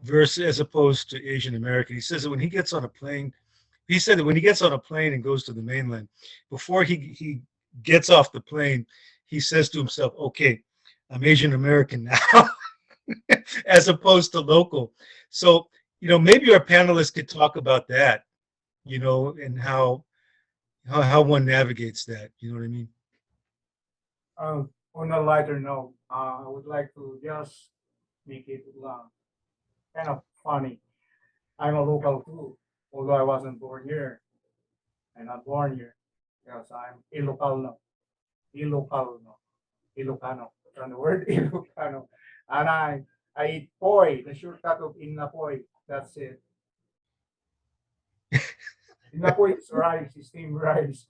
versus as opposed to Asian American. He says that when he gets on a plane, he said that when he gets on a plane and goes to the mainland, before he gets off the plane, he says to himself, okay, I'm Asian American now, as opposed to local. So, maybe our panelists could talk about that, and how one navigates that. You know what I mean? On a lighter note, I would like to just make it kind of funny. I'm a local too, although I wasn't born here. I'm not born here because I'm Ilocano. Ilocano. From the word Ilocano. And I eat poi, the shortcut of Inapoy. That's it. Inapoy is rice, steamed rice.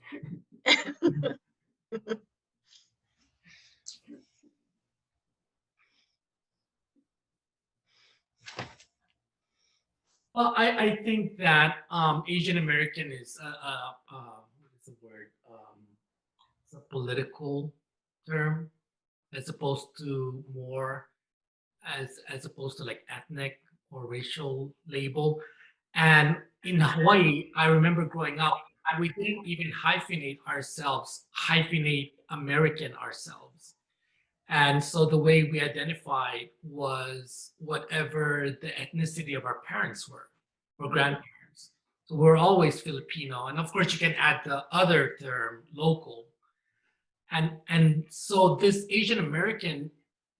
Well, I think that Asian American is what is the word? It's a political term, as opposed to more as opposed to like ethnic or racial label. And in Hawaii, I remember growing up, we didn't even hyphenate ourselves, hyphenate American ourselves. And so the way we identified was whatever the ethnicity of our parents were or grandparents. So we're always Filipino. And of course, you can add the other term, local. And so this Asian American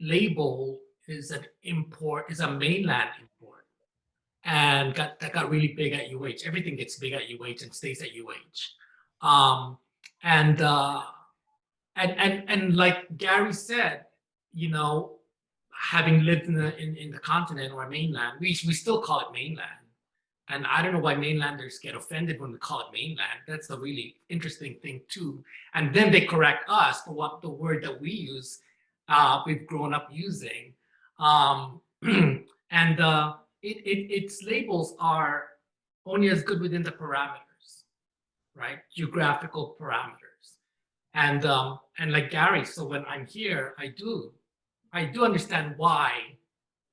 label is is a mainland import. And that got really big at UH. Everything gets big at UH and stays at UH. And like Gary said, having lived in the continent or mainland, we still call it mainland. And I don't know why mainlanders get offended when we call it mainland. That's a really interesting thing too. And then they correct us for what the word that we use, we've grown up using. And its labels are only as good within the parameters, right? Geographical parameters. And like Gary, so when I'm here, I do understand why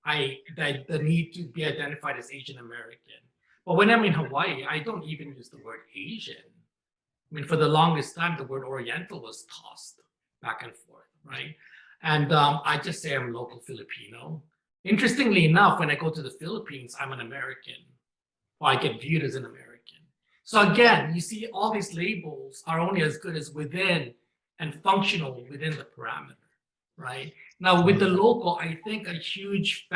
the need to be identified as Asian American. But when I'm in Hawaii, I don't even use the word Asian. I mean, for the longest time, the word Oriental was tossed back and forth, right? And I just say I'm local Filipino. Interestingly enough, when I go to the Philippines, I'm an American, or I get viewed as an American. So again, you see all these labels are only as good as within and functional within the parameter, right? Now with the local, I think a huge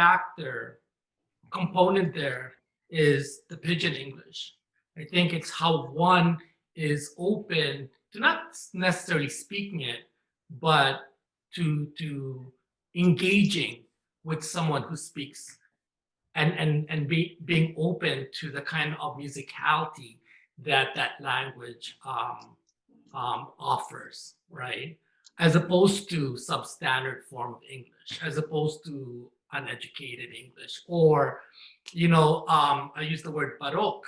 component there is the pidgin English. I think it's how one is open to not necessarily speaking it, but to engaging with someone who speaks and being open to the kind of musicality that language offers, right? As opposed to substandard form of English, as opposed to uneducated English, or, I use the word barok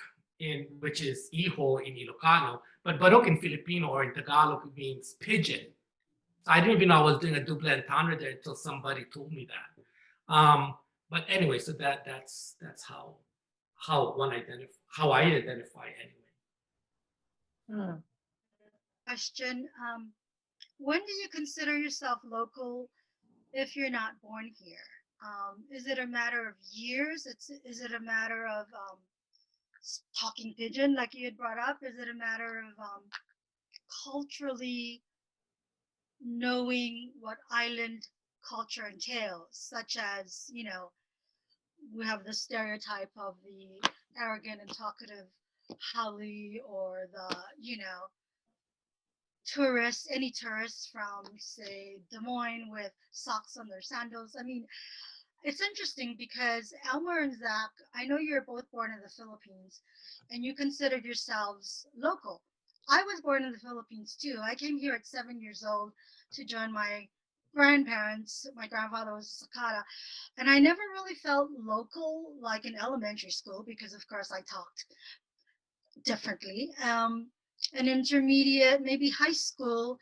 which is iho in Ilocano, but barok in Filipino or in Tagalog means pigeon. So I didn't even know I was doing a double entendre there until somebody told me that. But anyway, so that's how I identify anyway. Question. When do you consider yourself local if you're not born here? Is it a matter of years? Is it a matter of talking pidgin like you had brought up? Is it a matter of culturally knowing what island culture entails, such as, we have the stereotype of the arrogant and talkative Hali, or the, tourists, any tourists from, say, Des Moines with socks on their sandals. I mean, it's interesting because Elmer and Zach, I know you're both born in the Philippines and you considered yourselves local. I was born in the Philippines too. I came here at 7 years old to join my grandparents. My grandfather was a Sakata, and I never really felt local like in elementary school because, of course, I talked differently. An intermediate, maybe high school,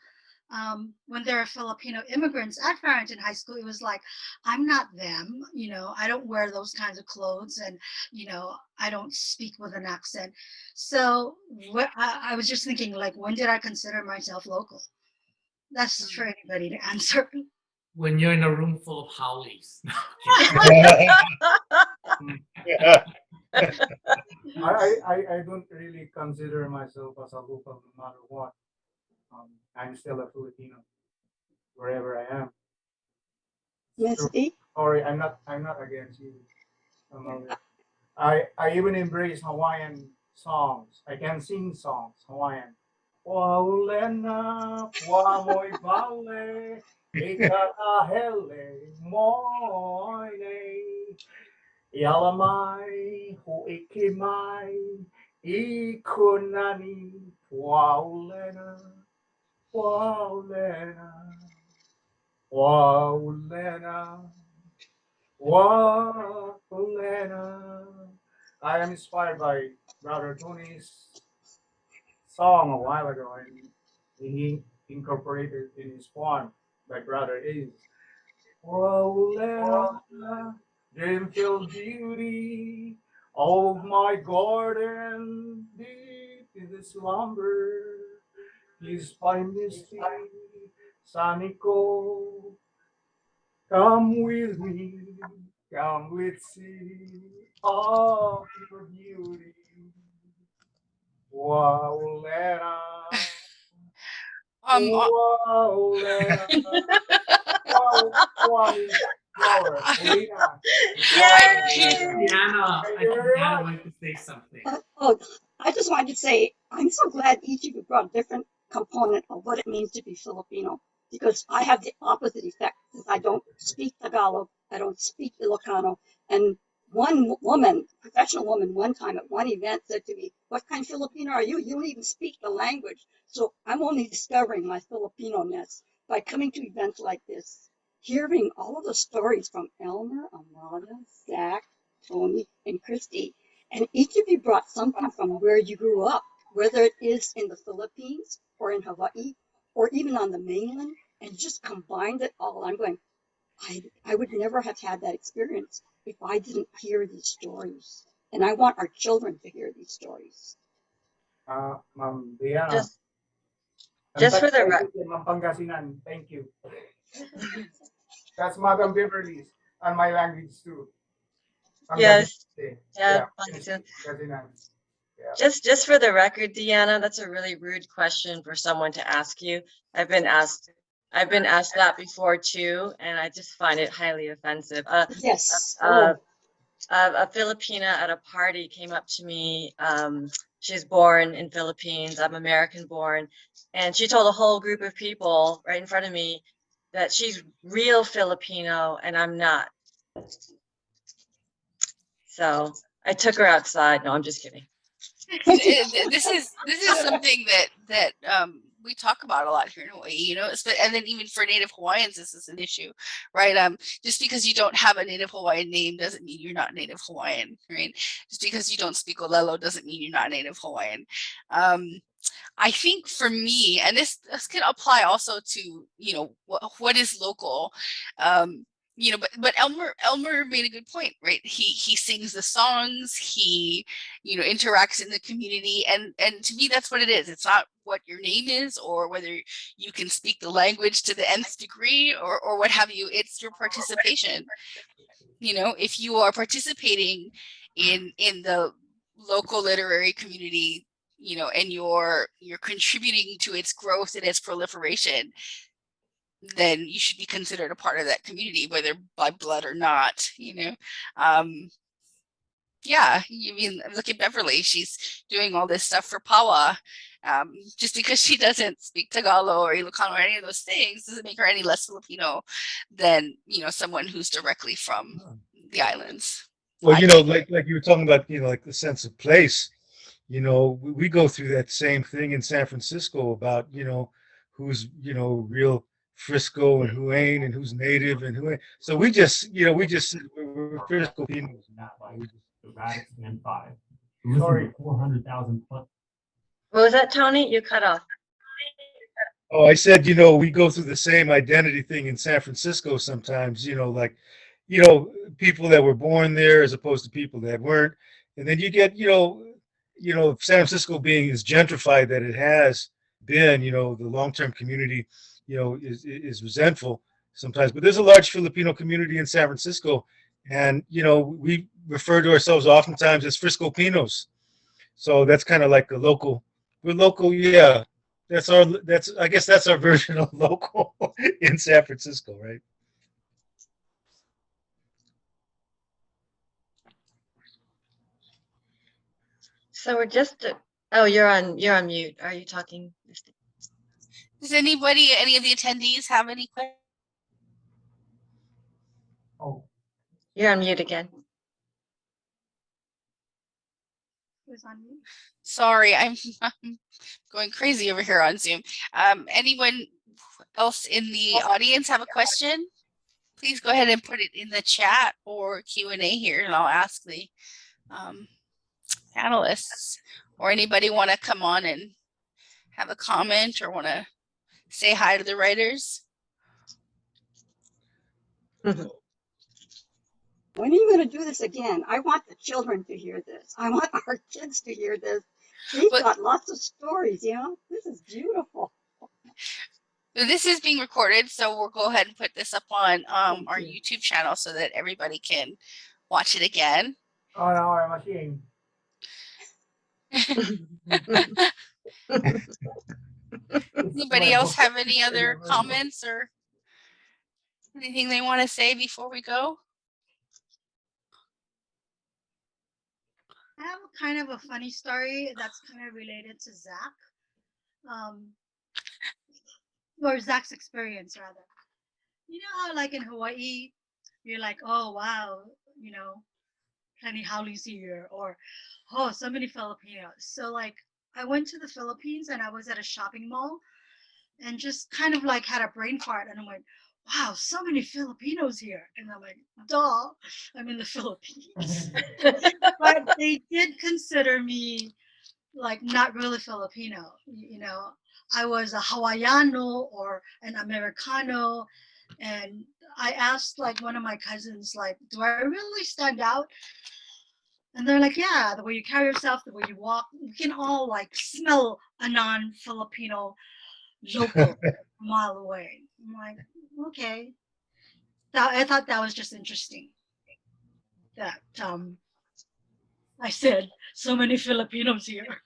when there are Filipino immigrants at Farrington High School, it was like, I'm not them, I don't wear those kinds of clothes, and, I don't speak with an accent. So I was just thinking, like, when did I consider myself local? That's for anybody to answer. When you're in a room full of howlies. I don't really consider myself as a local no matter what. I'm still a Filipino wherever I am. Misty? Sorry, I'm not against you. Amalia. I even embrace Hawaiian songs. I can sing songs, Hawaiian. Waulena, Wamoy Vale, Ikatahele, Moine, Yalamai, Huikimai, Ikunani, Waulena, Waulena, Waulena, Waulena. I am inspired by Brother Tony's song a while ago, and he incorporated in his poem by Brother is Waulena, dream-filled beauty of my garden, deep in the slumber, kissed by Misty-Lynn Sanico. Come with me, come with sea of your beauty. Waulena, Waulena, means flower. Lena. Diana, I think Diana wanted to say something. I just wanted to say, I'm so glad each of you brought a different component of what it means to be Filipino, because I have the opposite effect. I don't speak Tagalog, I don't speak Ilocano, and one woman, professional woman, one time at one event said to me, "What kind of Filipino are you? You don't even speak the language." So I'm only discovering my Filipino-ness by coming to events like this, hearing all of the stories from Elmer, Amalia, Zach, Tony, and Christy. And each of you brought something from where you grew up, whether it is in the Philippines or in Hawaii or even on the mainland, and just combined it all. I'm going, I would never have had that experience if I didn't hear these stories. And I want our children to hear these stories. Diana. Just for the record. Thank you. That's Madam Beverly's and my language too. Yes. Yeah. Just for the record, Deanna, that's a really rude question for someone to ask you. I've been asked that before too, and I just find it highly offensive. Yes. A Filipina at a party came up to me. She's born in Philippines. I'm American born, and she told a whole group of people right in front of me that she's real Filipino and I'm not. So I took her outside. No, I'm just kidding. This is something that we talk about a lot here in Hawaii, you know, and then even for Native Hawaiians, this is an issue, right? Just because you don't have a Native Hawaiian name doesn't mean you're not Native Hawaiian, right? Just because you don't speak Olelo doesn't mean you're not Native Hawaiian. I think for me, and this can apply also to, you know, what is local, you know, but Elmer made a good point, right? He sings the songs, he, you know, interacts in the community, and to me that's what it is. It's not what your name is or whether you can speak the language to the nth degree or what have you. It's your participation. You know, if you are participating in the local literary community, you know, and you're contributing to its growth and its proliferation, then you should be considered a part of that community, whether by blood or not, you know. Yeah, you mean, look at Beverly, she's doing all this stuff for PAWA. Just because she doesn't speak Tagalog or Ilocano or any of those things doesn't make her any less Filipino than, you know, someone who's directly from the islands. Well, you know, like you were talking about, you know, like the sense of place. You know, we go through that same thing in San Francisco about, you know, who's, you know, real Frisco and who ain't, and who's native and who ain't. So we just, you know, we're Frisco Filipinos. The Radix M5. Sorry, 400,000 plus. What was that, Tony? You cut off. Oh, I said, you know, we go through the same identity thing in San Francisco sometimes, you know, like, you know, people that were born there as opposed to people that weren't. And then you get, you know, San Francisco being as gentrified that it has been, you know, the long-term community, you know, is resentful sometimes. But there's a large Filipino community in San Francisco, and you know, we refer to ourselves oftentimes as Frisco-Pinos. So that's kind of like a local. We're local, yeah. I guess that's our version of local in San Francisco, right? So we're just, oh, you're on mute. Are you talking? Does any of the attendees have any questions? Oh, You're on mute again. Who's on mute? Sorry, I'm going crazy over here on Zoom. Anyone else in the audience have a question? Please go ahead and put it in the chat or Q&A here, and I'll ask the panelists. Or anybody want to come on and have a comment or want to say hi to the writers? When are you going to do this again? I want the children to hear this. I want our kids to hear this. We've got lots of stories, you know? This is beautiful. This is being recorded, so we'll go ahead and put this up on our YouTube channel so that everybody can watch it again. oh no, I'm ashamed. Anybody else have any other comments or anything they want to say before we go? I have kind of a funny story that's kind of related to Zach. Or Zach's experience rather. You know how like in Hawaii, you're like, oh wow, you know, plenty howlies here, or oh, so many Filipinos. So like I went to the Philippines and I was at a shopping mall and just kind of like had a brain fart and I went, wow, so many Filipinos here. And I'm like, duh, I'm in the Philippines. But they did consider me like not really Filipino, you know. I was a Hawaiiano or an Americano, and I asked like one of my cousins, like, do I really stand out? And they're like, yeah, the way you carry yourself, the way you walk, we can all like smell a non-Filipino local a mile away. I'm like, okay. I thought that was just interesting. That I said so many Filipinos here.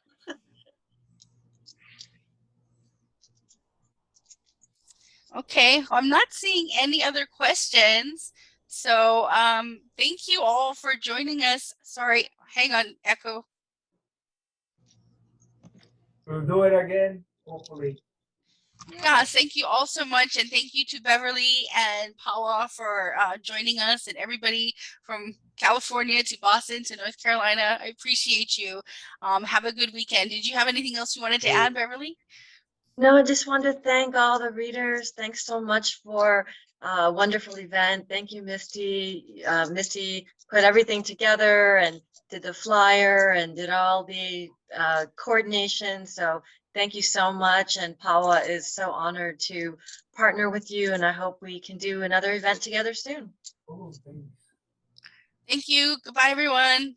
Okay, I'm not seeing any other questions. So thank you all for joining us. Sorry, hang on, Echo. We'll do it again, hopefully. Yeah, thank you all so much. And thank you to Beverly and PAWA for joining us, and everybody from California to Boston to North Carolina. I appreciate you. Have a good weekend. Did you have anything else you wanted to add, Beverly? No, I just wanted to thank all the readers. Thanks so much for a wonderful event. Thank you, Misty. Misty put everything together and did the flyer and did all the coordination. So thank you so much. And PAWA is so honored to partner with you. And I hope we can do another event together soon. Oh, thanks. Thank you. Goodbye, everyone.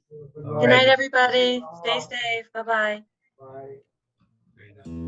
Good night, everybody. Stay safe. Bye-bye. Bye.